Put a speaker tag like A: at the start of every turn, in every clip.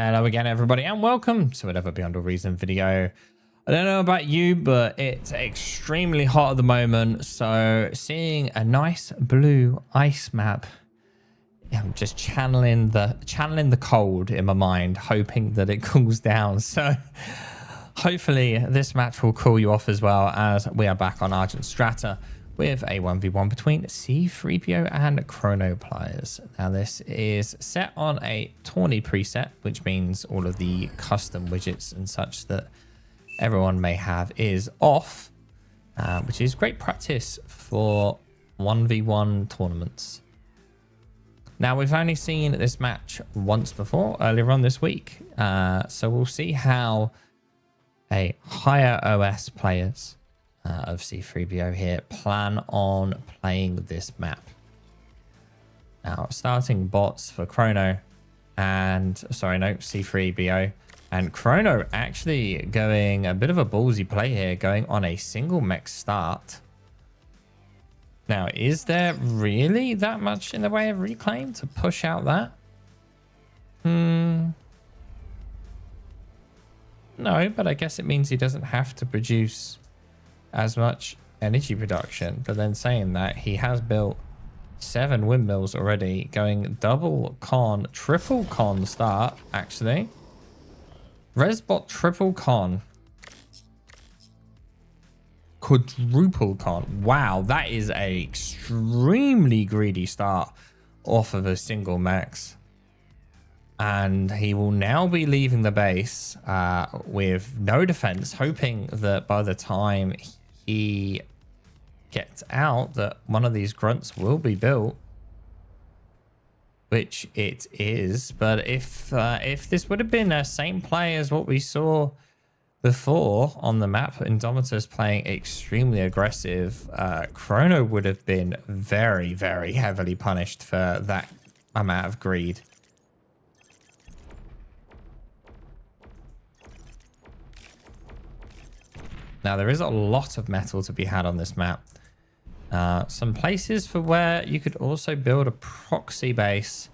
A: Hello again, everybody, and welcome to another Beyond All Reason video. I don't know about you, but it's extremely hot at the moment, so seeing a nice blue ice map, I'm just channeling the cold in my mind, hoping that it cools down. So hopefully this match will cool you off as well, as we are back on Argent Strata with a 1v1 between C3b0 and Chronopolize. Now this is set on a tourney preset, which means all of the custom widgets and such that everyone may have is off, which is great practice for 1v1 tournaments. Now we've only seen this match once before, earlier on this week, so we'll see how a higher OS players of C3b0 here plan on playing this map. Now starting bots for Chrono and C3b0 and Chrono actually going a bit of a ballsy play here, going on a single mech start. Now is there really that much in the way of reclaim to push out that? No, but I guess it means he doesn't have to produce as much energy production. But then saying that, he has built 7 windmills already, going double con, triple con start actually. Resbot triple con, quadruple con. Wow, that is a extremely greedy start off of a single max. And he will now be leaving the base with no defense, hoping that by the time he gets out that one of these grunts will be built, which it is. But if this would have been the same play as what we saw before on the map, Indomitus playing extremely aggressive, Chrono would have been very, very heavily punished for that amount of greed. Now, there is a lot of metal to be had on this map. Some places for where you could also build a proxy base.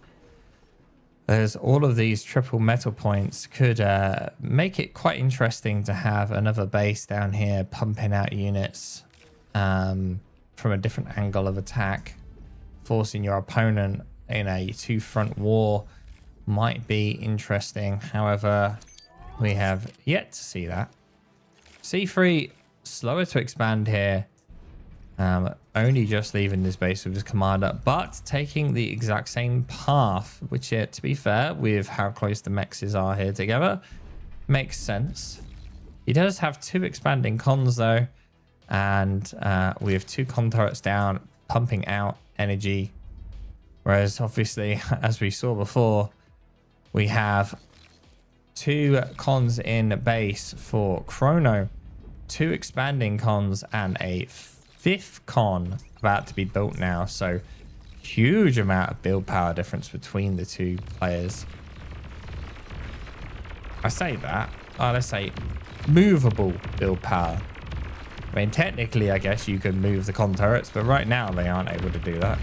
A: There's all of these triple metal points could make it quite interesting to have another base down here pumping out units from a different angle of attack. Forcing your opponent in a two-front war might be interesting. However, we have yet to see that. C3 slower to expand here, only just leaving this base with his commander, but taking the exact same path, which, to be fair, with how close the mexes are here together, makes sense. He does have 2 expanding cons though, and we have 2 con turrets down, pumping out energy, whereas obviously, as we saw before, we have 2 cons in base for Chrono, 2 expanding cons, and a 5th con about to be built now. So huge amount of build power difference between the 2 players. I say that, let's say movable build power. I mean, technically, I guess you could move the con turrets, but right now they aren't able to do that.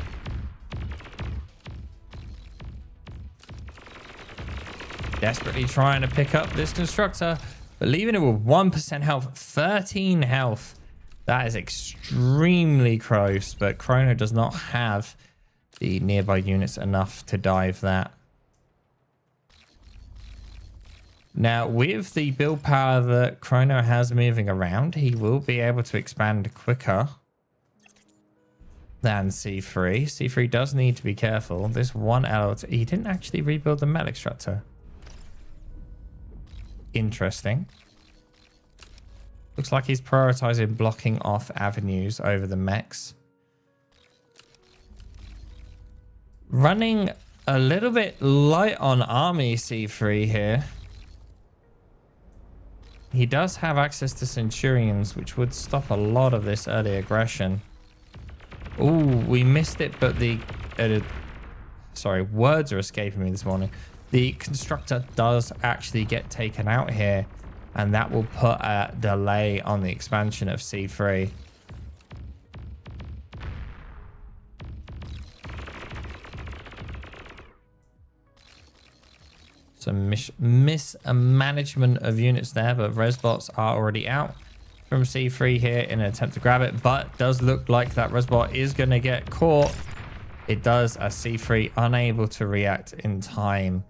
A: Desperately trying to pick up this constructor, but leaving it with 1% health, 13 health. That is extremely close, but Chrono does not have the nearby units enough to dive that. Now, with the build power that Chrono has moving around, he will be able to expand quicker than C3. C3 does need to be careful. This one element, he didn't actually rebuild the metal extractor. Interesting. Looks like he's prioritizing blocking off avenues over the mechs. Running a little bit light on army C3 here. He does have access to Centurions, which would stop a lot of this early aggression. Ooh, we missed it, but the... sorry, words are escaping me this morning. The constructor does actually get taken out here, and that will put a delay on the expansion of C3. Some mismanagement of units there, but Resbots are already out from C3 here in an attempt to grab it, but does look like that Resbot is going to get caught. It does, as C3 unable to react in time.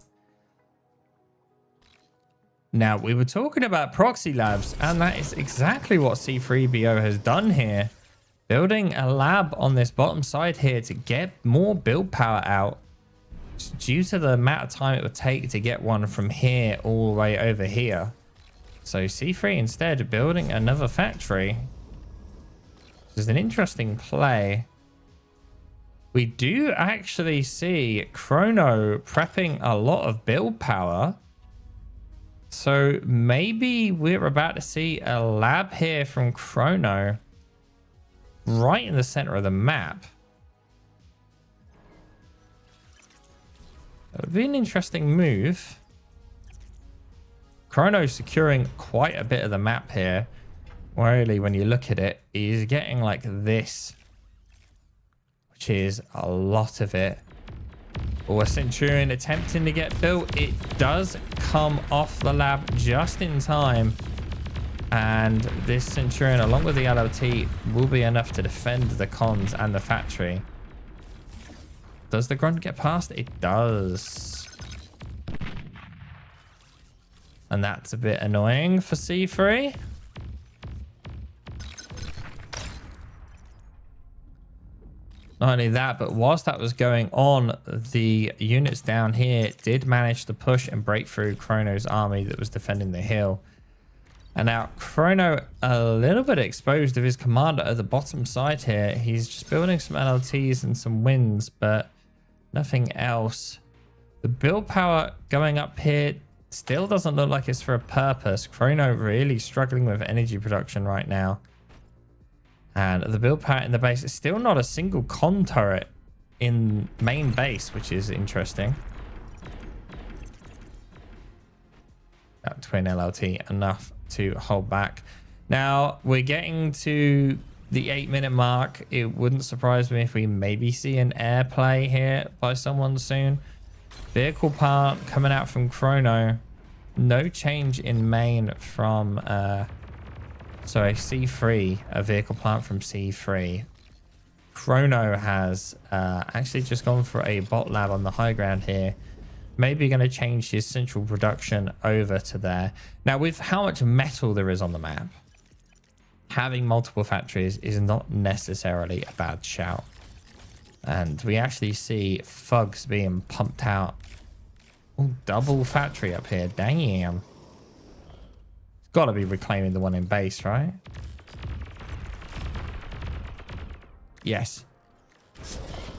A: Now, we were talking about proxy labs, and that is exactly what C3b0 has done here. Building a lab on this bottom side here to get more build power out. Due to the amount of time it would take to get one from here all the way over here. So C3 instead building another factory. This is an interesting play. We do actually see Chrono prepping a lot of build power. So maybe we're about to see a lab here from Chrono right in the center of the map. That would be an interesting move. Chrono securing quite a bit of the map here. Really, when you look at it, he's getting like this, which is a lot of it. Or a Centurion attempting to get built. It does come off the lab just in time. And this Centurion, along with the LLT, will be enough to defend the cons and the factory. Does the grunt get past? It does. And that's a bit annoying for C3. Not only that, but whilst that was going on, the units down here did manage to push and break through Chrono's army that was defending the hill. And now Chrono a little bit exposed of his commander at the bottom side here. He's just building some LLTs and some winds, but nothing else. The build power going up here still doesn't look like it's for a purpose. Chrono really struggling with energy production right now. And the build power in the base is still not a single con turret in main base, which is interesting. That twin LLT enough to hold back. Now we're getting to the 8-minute mark. It wouldn't surprise me if we maybe see an air play here by someone soon. Vehicle part coming out from Chrono. No change in main from sorry, C3, a vehicle plant from C3. Chrono has actually just gone for a bot lab on the high ground here. Maybe going to change his central production over to there. Now, with how much metal there is on the map, having multiple factories is not necessarily a bad shout. And we actually see thugs being pumped out. Oh, double factory up here. Damn. Got to be reclaiming the one in base, right? Yes.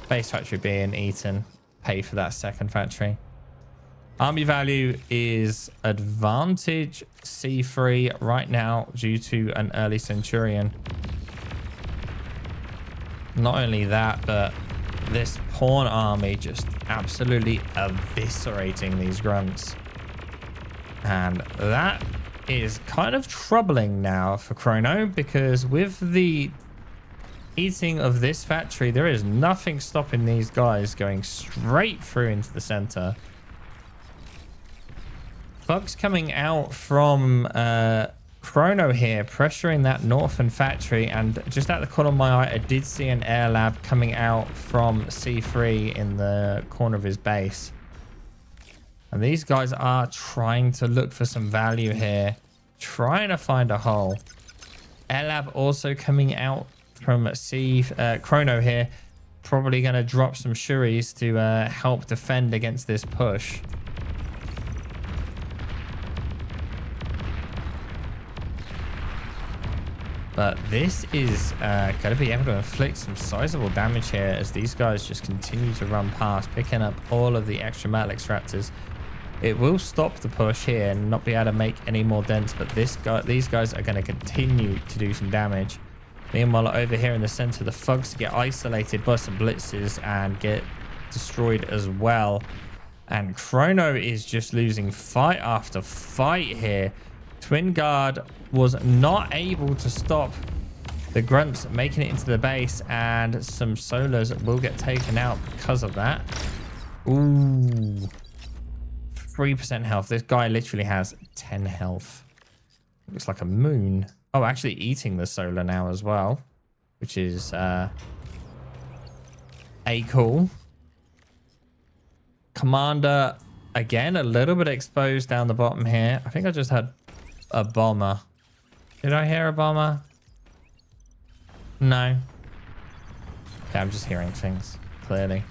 A: Base factory being eaten. Pay for that second factory. Army value is advantage C3 right now due to an early Centurion. Not only that, but this pawn army just absolutely eviscerating these grunts. And that is kind of troubling now for Chrono, because with the eating of this factory, there is nothing stopping these guys going straight through into the center. Bugs coming out from Chrono here, pressuring that northern factory, and just at the corner of my eye, I did see an air lab coming out from C3 in the corner of his base. And these guys are trying to look for some value here, trying to find a hole. Air lab also coming out from Chrono here, probably going to drop some Shuris to help defend against this push. But this is going to be able to inflict some sizable damage here as these guys just continue to run past, picking up all of the extra metal extractors. It will stop the push here and not be able to make any more dents, but these guys are going to continue to do some damage. Meanwhile, over here in the center, the thugs get isolated by some blitzes and get destroyed as well. And Chrono is just losing fight after fight here. Twin Guard was not able to stop the grunts making it into the base, and some solos will get taken out because of that. Ooh. 3% health. This guy literally has 10 health. Looks like a moon. Oh, actually eating the solar now as well, which is cool. Commander, again, a little bit exposed down the bottom here. I think I just had a bomber. Did I hear a bomber? No. Okay, I'm just hearing things, clearly.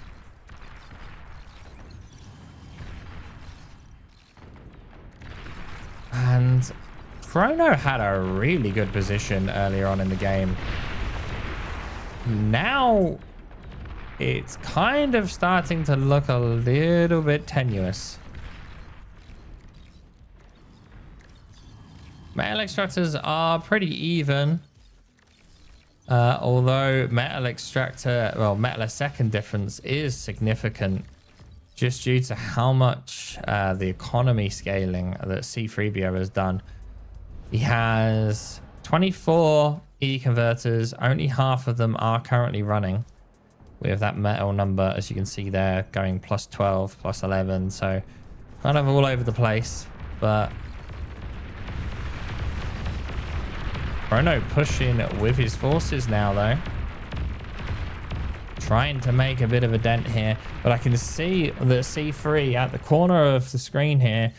A: And Chrono had a really good position earlier on in the game. Now it's kind of starting to look a little bit tenuous. Metal extractors are pretty even. Although metal second difference is significant just due to how much the economy scaling that C3b0 has done. He has 24 E converters. Only half of them are currently running. We have that metal number, as you can see there, going plus 12, plus 11. So kind of all over the place. But Chrono pushing with his forces now, though. Trying to make a bit of a dent here. But I can see the C3 at the corner of the screen here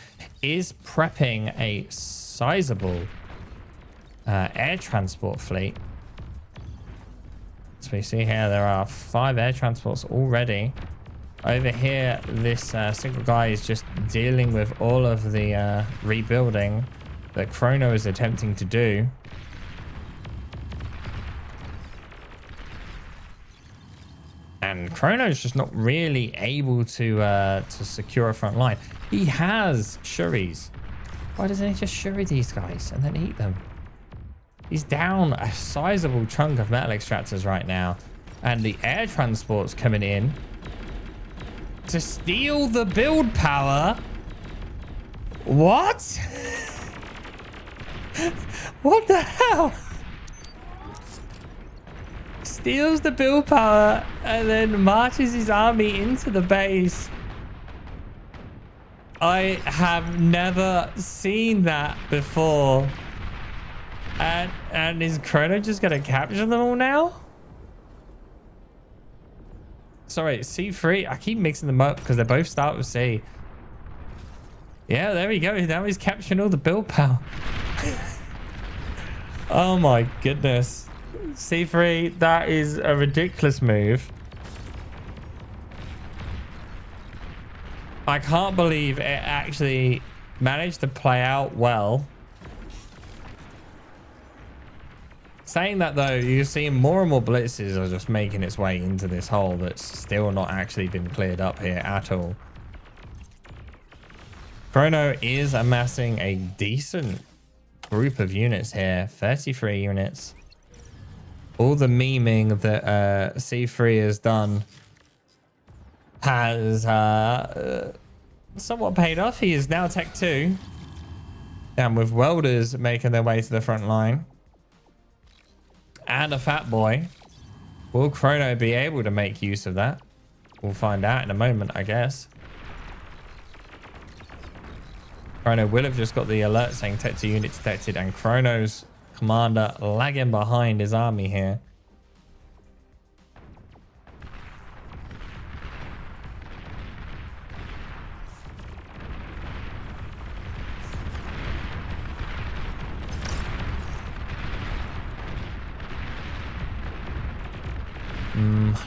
A: is prepping a sizable air transport fleet. So we see here there are 5 air transports already. Over here, this single guy is just dealing with all of the rebuilding that Chrono is attempting to do. And Chrono's just not really able to secure a front line. He has Shuris. Why doesn't he just Shuri these guys and then eat them? He's down a sizable chunk of metal extractors right now. And the air transport's coming in to steal the build power. What? What the hell? Steals the build power and then marches his army into the base. I have never seen that before. And is Chrono just gonna capture them all now? Sorry, C3. I keep mixing them up because they both start with C. Yeah, there we go. Now he's capturing all the build power. Oh my goodness. C3, that is a ridiculous move. I can't believe it actually managed to play out well. Saying that though, you're seeing more and more blitzes are just making its way into this hole that's still not actually been cleared up here at all. Chrono is amassing a decent group of units here, 33 units. All the memeing that C3 has done has somewhat paid off. He is now Tech 2. And with welders making their way to the front line. And a fat boy. Will Chrono be able to make use of that? We'll find out in a moment, I guess. Chrono will have just got the alert saying Tech 2 unit detected, and Chrono's commander lagging behind his army here.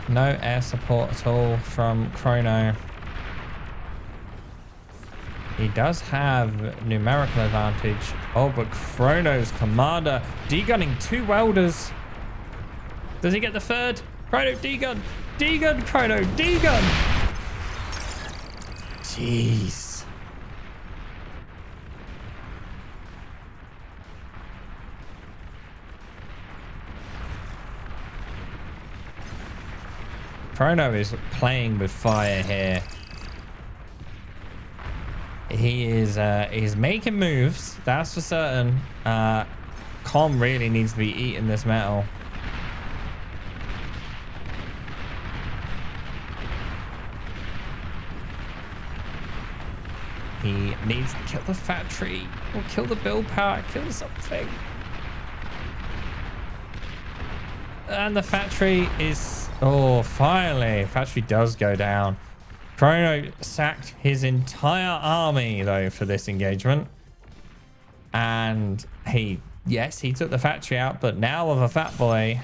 A: No air support at all from Chrono. He does have numerical advantage. Oh, but Chrono's commander degunning 2 welders. Does he get the 3rd? Chrono degun. Degun, Chrono. Degun. Jeez. Chrono is playing with fire here. He is he's making moves, that's for certain. Com really needs to be eating this metal. He needs to kill the factory or kill the build power, kill something. And the factory is... Oh, finally. Factory does go down. Chrono sacked his entire army, though, for this engagement. And he... Yes, he took the factory out, but now with a fat boy...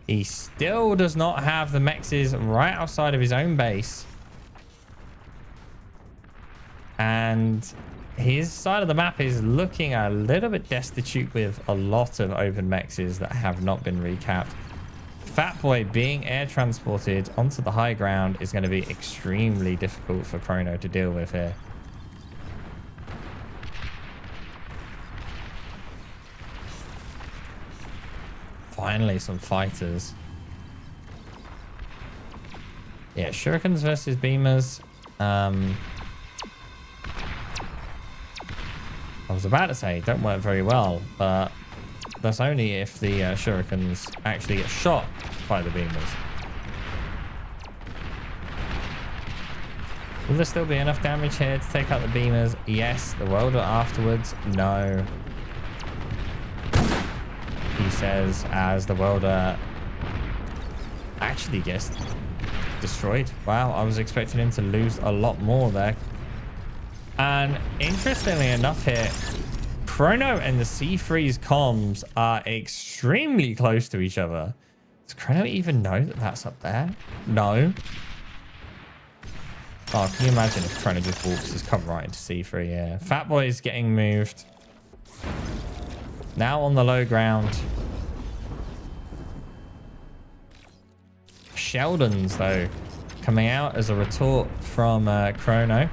A: He still does not have the mexes right outside of his own base. And his side of the map is looking a little bit destitute with a lot of open mexes that have not been recapped. Fat Boy being air transported onto the high ground is going to be extremely difficult for Chrono to deal with here. Finally, some fighters. Yeah, shurikens versus beamers. I was about to say don't work very well, but that's only if the shurikens actually get shot by the beamers. Will there still be enough damage here to take out the beamers? Yes. The welder afterwards? No. He says as the welder actually gets destroyed. Wow, I was expecting him to lose a lot more there. And interestingly enough here, Chrono and the C3's comms are extremely close to each other. Does Chrono even know that that's up there? No. Oh, can you imagine if Chrono just walks his come right into C3? Yeah. Fat Boy is getting moved. Now on the low ground. Sheldon's, though, coming out as a retort from Chrono.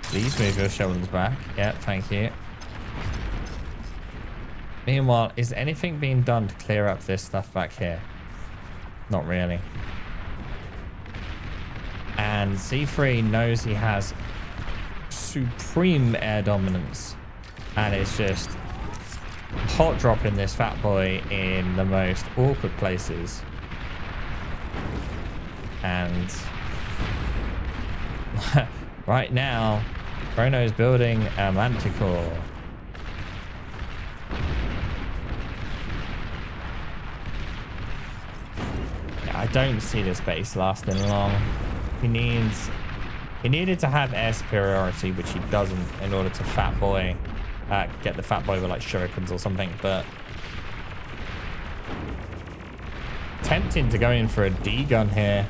A: Please move your Sheldon's back. Yeah, thank you. Meanwhile, is anything being done to clear up this stuff back here? Not really. And C3 knows he has supreme air dominance. And it's just hot dropping this Fat Boy in the most awkward places. And right now, Chrono's building a manticore. I don't see this base lasting long. He needed to have air superiority, which he doesn't, in order to Fat Boy get the Fat Boy with like shurikens or something. But tempting to go in for a D gun here.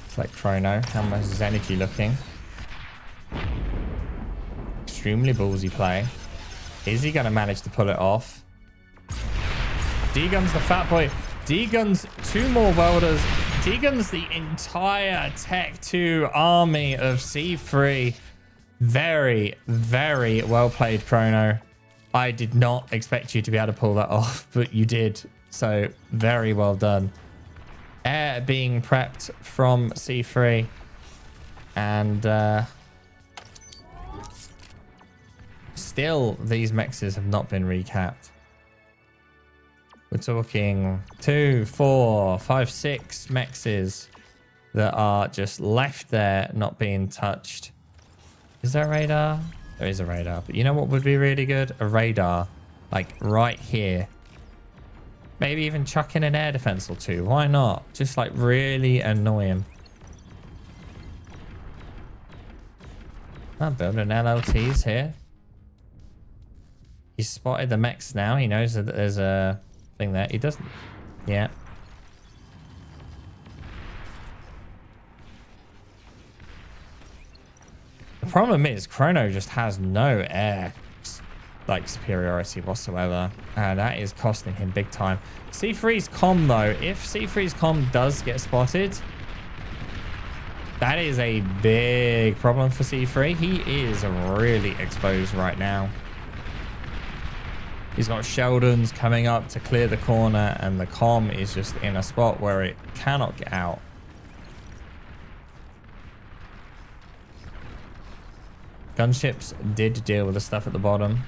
A: It's like Chrono. How much is his energy looking? Extremely ballsy play. Is he going to manage to pull it off? D-guns the Fat Boy. D-guns 2 more welders. D-guns the entire Tech 2 army of C3. Very, very well played, Chrono. I did not expect you to be able to pull that off, but you did. So very well done. Air being prepped from C3. And still, these mexes have not been recapped. We're talking 2, 4, 5, 6 mexes that are just left there, not being touched. Is there a radar? There is a radar. But you know what would be really good? A radar. Like right here. Maybe even chuck in an air defense or 2. Why not? Just like really annoy him. I'm building LLTs here. He's spotted the mechs now. He knows that there's a thing there. He doesn't. Yeah. The problem is Chrono just has no air like superiority whatsoever, and that is costing him big time. C3's comm though, if C3's comm does get spotted, that is a big problem for C3. He is really exposed right now. He's got Sheldons coming up to clear the corner, and the comm is just in a spot where it cannot get out. Gunships did deal with the stuff at the bottom.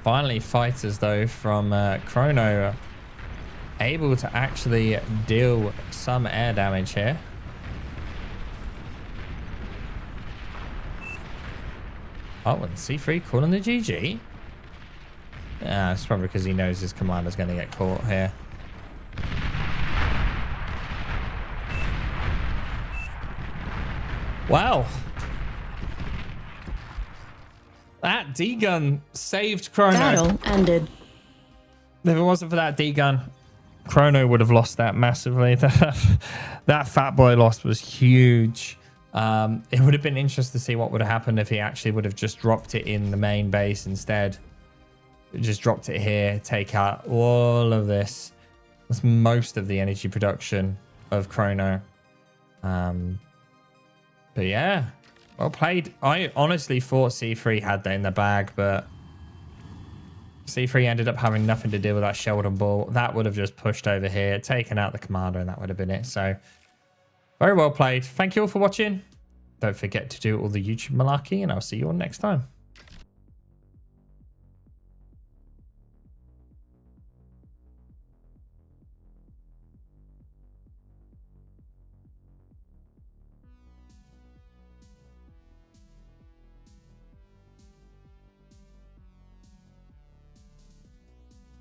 A: Finally, fighters though from Chrono able to actually deal some air damage here. Oh, and C3 calling the GG. Yeah, it's probably because he knows his commander's going to get caught here. Wow. That D-gun saved Chrono.
B: Battle ended.
A: If it wasn't for that D-gun, Chrono would have lost that massively. That fat boy loss was huge. It would have been interesting to see what would have happened if he actually would have just dropped it in the main base instead. Just dropped it here, take out all of this. That's most of the energy production of Chrono. But yeah, well played. I honestly thought C3 had that in the bag, but C3 ended up having nothing to do with that Sheldon ball. That would have just pushed over here, taken out the commander, and that would have been it. So very well played. Thank you all for watching. Don't forget to do all the YouTube malarkey, and I'll see you all next time.